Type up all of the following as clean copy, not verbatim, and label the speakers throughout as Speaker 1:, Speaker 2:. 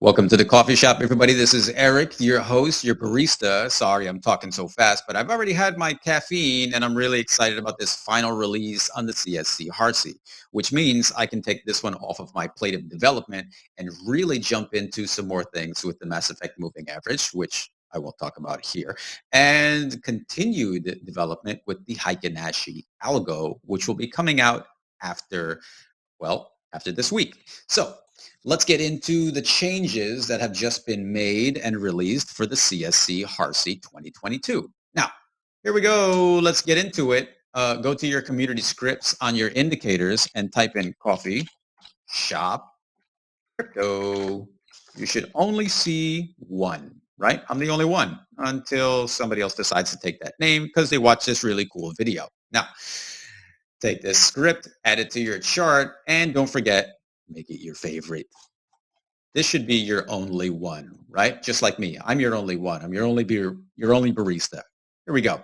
Speaker 1: Welcome to the coffee shop, everybody. This is Eric, your host, your barista. Sorry, I'm talking so fast, but I've already had my caffeine and I'm really excited about this final release on the CSC-HARSI, which means I can take this one off of my plate of development and really jump into some more things with the Mass Effect moving average, which I will talk about here, and continued development with the Heiken-Nashi algo, which will be coming out after, after this week. So let's get into the changes that have just been made and released for the CSC-HARSI 2022. Now, here we go. Let's get into it. Go to your community scripts on your indicators and type in coffee shop crypto. You should only see one, right? I'm the only one until somebody else decides to take that name because they watch this really cool video. Now, take this script, add it to your chart, and don't forget, make it your favorite. This should be your only one, right? Just like me. I'm your only one. I'm your only barista. Here we go.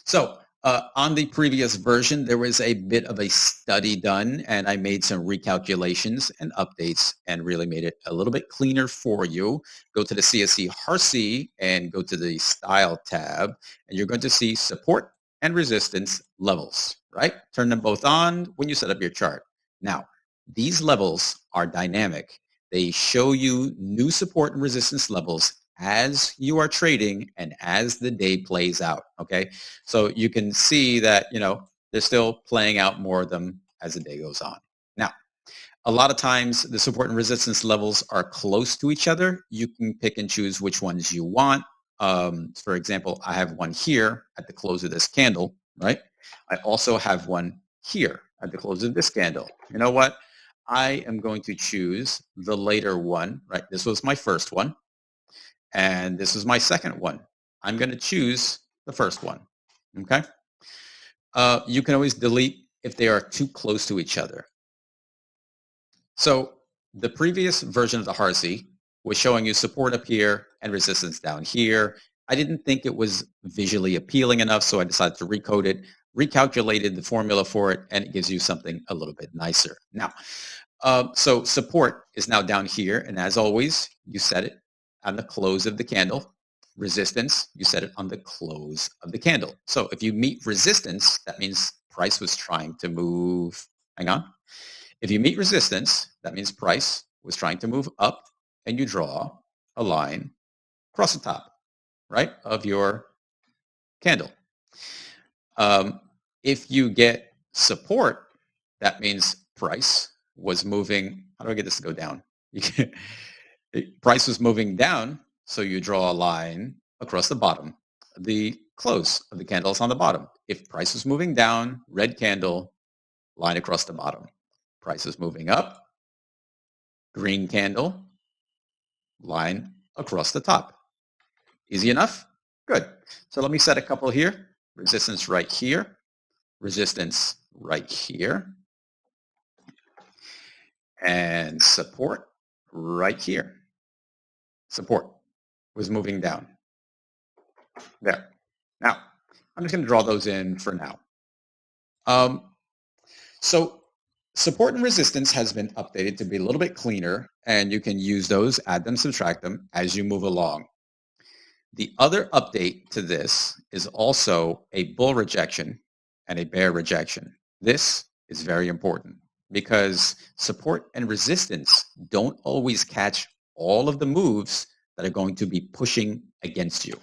Speaker 1: So on the previous version, there was a bit of a study done, and I made some recalculations and updates and really made it a little bit cleaner for you. Go to the CSC-HARSI and go to the Style tab, and you're going to see support and resistance levels, right? Turn them both on when you set up your chart. Now, these levels are dynamic. They show you new support and resistance levels as you are trading and as the day plays out, okay? So you can see that, they're still playing out more of them as the day goes on. Now, a lot of times the support and resistance levels are close to each other. You can pick and choose which ones you want. For example, I have one here at the close of this candle, right? I also have one here at the close of this candle. You know what? I am going to choose the later one, right? This was my first one, and this is my second one. I'm going to choose the first one, okay? You can always delete if they are too close to each other. So the previous version of the HARSI was showing you support up here and resistance down here. I didn't think it was visually appealing enough, so I decided to recode it, recalculated the formula for it, and it gives you something a little bit nicer. Now, so support is now down here, and as always, you set it on the close of the candle. Resistance, you set it on the close of the candle. So if you meet resistance, that means price was trying to move, hang on. If you meet resistance, that means price was trying to move up, and you draw a line across the top, right, of your candle. If you get support, that means price was moving. How do I get this to go down? Price was moving down, so you draw a line across the bottom. The close of the candle is on the bottom. If price was moving down, red candle, line across the bottom. Price is moving up, green candle, line across the top. Easy enough? Good. So let me set a couple here. Resistance right here. Resistance right here. And support right here. Support was moving down. There. Now, I'm just going to draw those in for now. So support and resistance has been updated to be a little bit cleaner, and you can use those, add them, subtract them as you move along. The other update to this is also a bull rejection and a bear rejection. This is very important because support and resistance don't always catch all of the moves that are going to be pushing against you.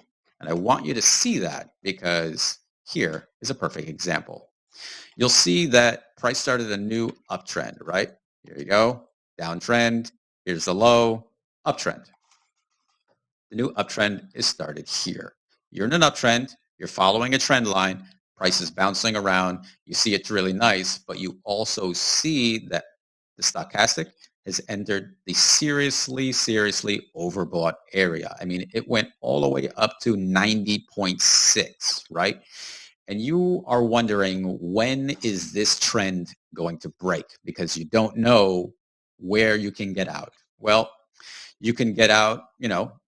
Speaker 1: And I want you to see that because here is a perfect example. You'll see that price started a new uptrend, right? Here you go, downtrend, here's the low, uptrend. The new uptrend is started here. You're in an uptrend, you're following a trend line, price is bouncing around, you see it's really nice, but you also see that the stochastic has entered the seriously overbought area. I mean, it went all the way up to 90.6, right? And you are wondering, when is this trend going to break? Because you don't know where you can get out. Well, you can get out,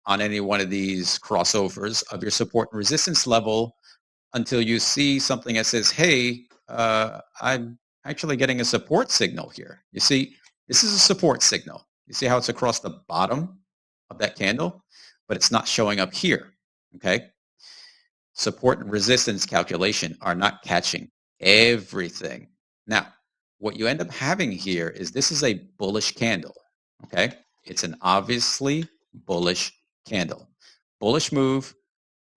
Speaker 1: on any one of these crossovers of your support and resistance level until you see something that says, hey, I'm actually getting a support signal here. You see, this is a support signal. You see how it's across the bottom of that candle, but it's not showing up here, okay? Support and resistance calculation are not catching everything. Now, what you end up having here is this is a bullish candle, okay? It's an obviously bullish candle. Bullish move,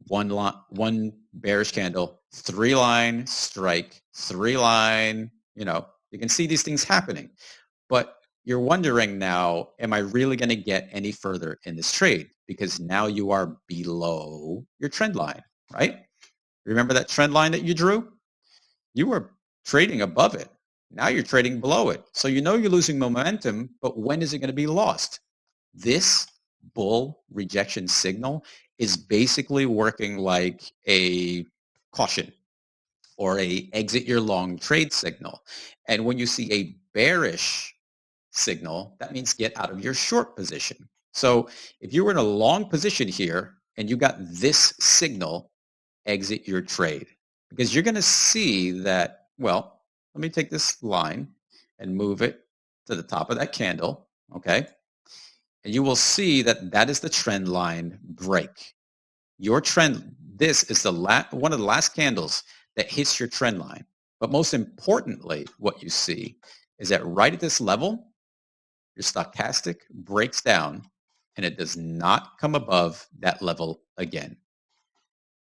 Speaker 1: one bearish candle, 3-line strike, 3-line, you can see these things happening. But you're wondering now, am I really going to get any further in this trade? Because now you are below your trend line, right? Remember that trend line that you drew? You were trading above it. Now you're trading below it. So you know you're losing momentum, but when is it going to be lost? This bull rejection signal is basically working like a caution or a exit your long trade signal. And when you see a bearish signal, that means get out of your short position. So if you were in a long position here and you got this signal, exit your trade, because you're going to see that, well, let me take this line and move it to the top of that candle, okay? And you will see that that is the trend line break. Your trend, this is one of the last candles that hits your trend line. But most importantly, what you see is that right at this level, your stochastic breaks down and it does not come above that level again.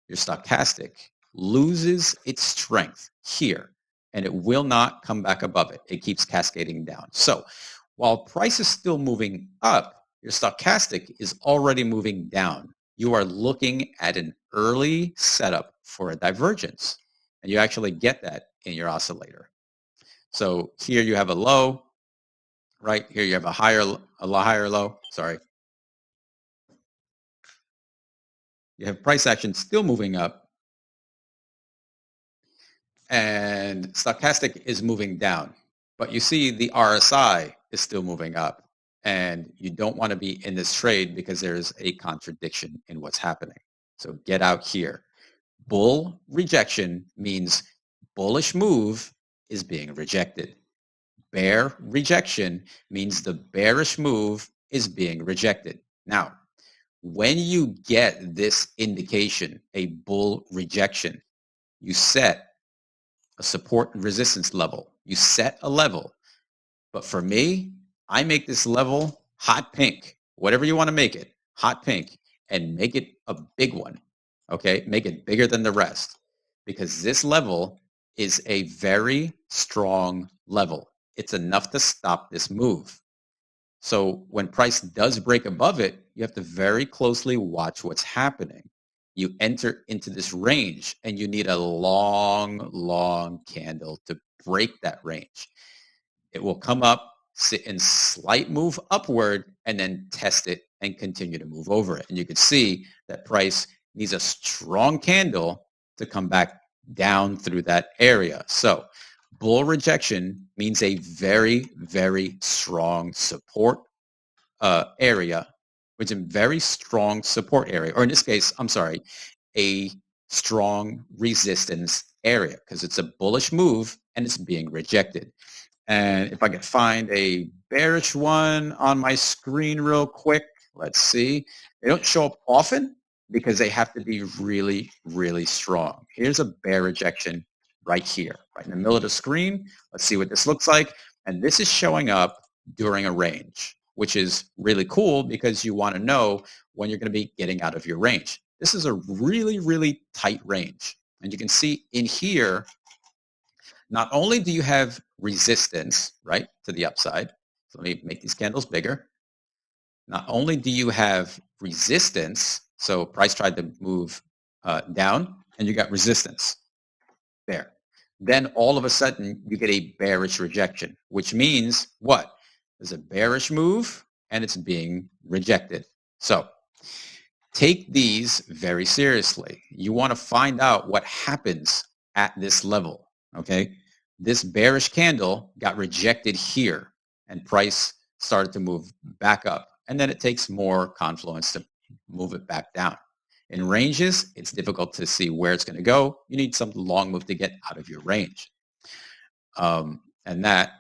Speaker 1: Your stochastic loses its strength here and it will not come back above it. It keeps cascading down. So while price is still moving up, your stochastic is already moving down. You are looking at an early setup for a divergence, and you actually get that in your oscillator. So here you have a low, right? Here you have a higher low, sorry. You have price action still moving up, and stochastic is moving down. But you see the RSI is still moving up, and you don't want to be in this trade because there's a contradiction in what's happening. So get out here. Bull rejection means bullish move is being rejected. Bear rejection means the bearish move is being rejected. Now, when you get this indication, a bull rejection, you set a support and resistance level. You set a level. But for me, I make this level hot pink, whatever you want to make it, hot pink, and make it a big one, okay? Make it bigger than the rest, because this level is a very strong level. It's enough to stop this move. So when price does break above it, you have to very closely watch what's happening. You enter into this range and you need a long candle to break that range. It will come up, sit in slight move upward, and then test it and continue to move over it. And you can see that price needs a strong candle to come back down through that area. So bull rejection means a very strong support area, which is a very strong support area, or in this case, I'm sorry, a strong resistance area, because it's a bullish move and it's being rejected. And if I could find a bearish one on my screen real quick, let's see. They don't show up often because they have to be really strong. Here's a bear rejection right here, right in the middle of the screen. Let's see what this looks like. And this is showing up during a range, which is really cool because you want to know when you're going to be getting out of your range. This is a really tight range. And you can see in here, not only do you have resistance, right, to the upside. So let me make these candles bigger. Not only do you have resistance, so price tried to move down, and you got resistance there. Then all of a sudden, you get a bearish rejection, which means what? There's a bearish move, and it's being rejected. So take these very seriously. You want to find out what happens at this level, okay? This bearish candle got rejected here, and price started to move back up. And then it takes more confluence to move it back down. In ranges, it's difficult to see where it's going to go. You need some long move to get out of your range. And that,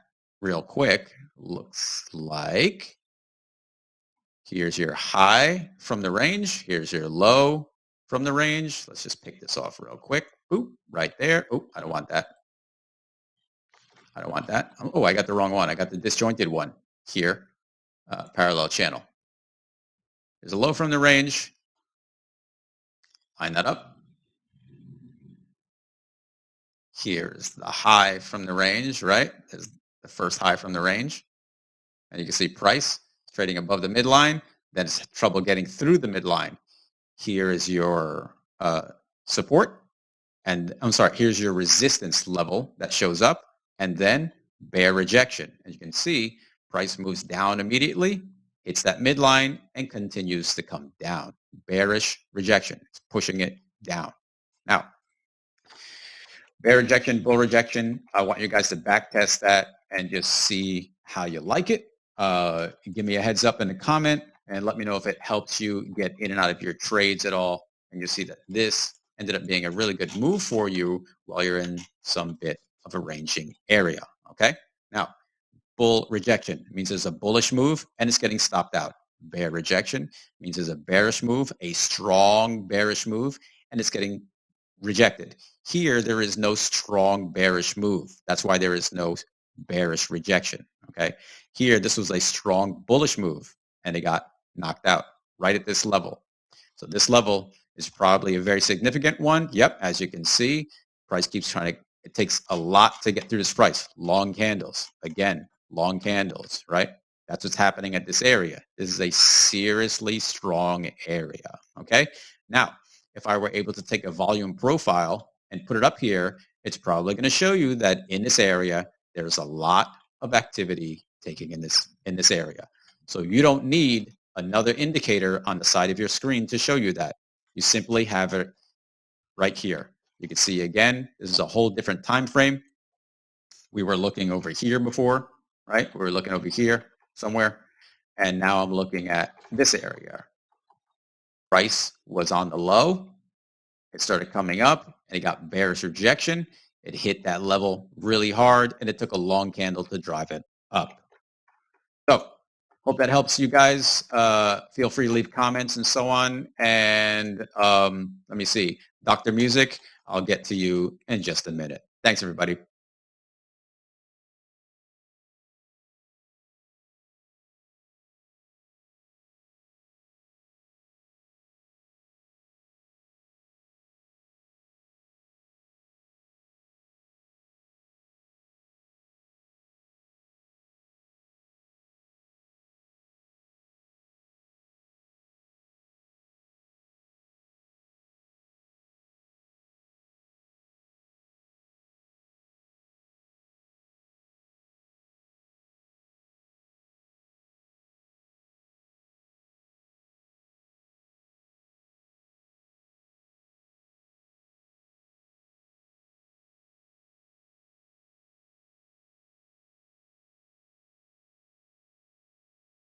Speaker 1: real quick, looks like Here's your high from the range. Here's your low from the range. Let's just pick this off real quick. Boop, right there. Oh, I don't want that. I don't want that. Oh, I got the wrong one. I got the disjointed one here, parallel channel. There's a low from the range. Line that up. Here's the high from the range, right? There's the first high from the range. And you can see price trading above the midline. Then it's trouble getting through the midline. Here is your support. And I'm sorry, here's your resistance level that shows up. And then bear rejection. As you can see, price moves down immediately, hits that midline, and continues to come down. Bearish rejection. It's pushing it down. Now, bear rejection, bull rejection, I want you guys to back test that and just see how you like it. Give me a heads up in the comment and let me know if it helps you get in and out of your trades at all. And you'll see that this ended up being a really good move for you while you're in some bit of a ranging area. Okay. Now, bull rejection means there's a bullish move and it's getting stopped out. Bear rejection means there's a bearish move, a strong bearish move, and it's getting rejected. Here, there is no strong bearish move. That's why there is no bearish rejection. Okay. Here, this was a strong bullish move and it got knocked out right at this level. So this level is probably a very significant one. Yep. As you can see, price keeps trying to, it takes a lot to get through this price. Long candles. Again, long candles, right? That's what's happening at this area. This is a seriously strong area. Okay. Now, if I were able to take a volume profile and put it up here, it's probably going to show you that in this area, there's a lot of activity taking in this area. So you don't need another indicator on the side of your screen to show you that. You simply have it right here. You can see again, this is a whole different time frame. We were looking over here before, right? We were looking over here somewhere. And now I'm looking at this area. Price was on the low. It started coming up and it got bearish rejection. It hit that level really hard and it took a long candle to drive it up. So hope that helps you guys. Feel free to leave comments and so on. And let me see, Dr. Music, I'll get to you in just a minute. Thanks, everybody.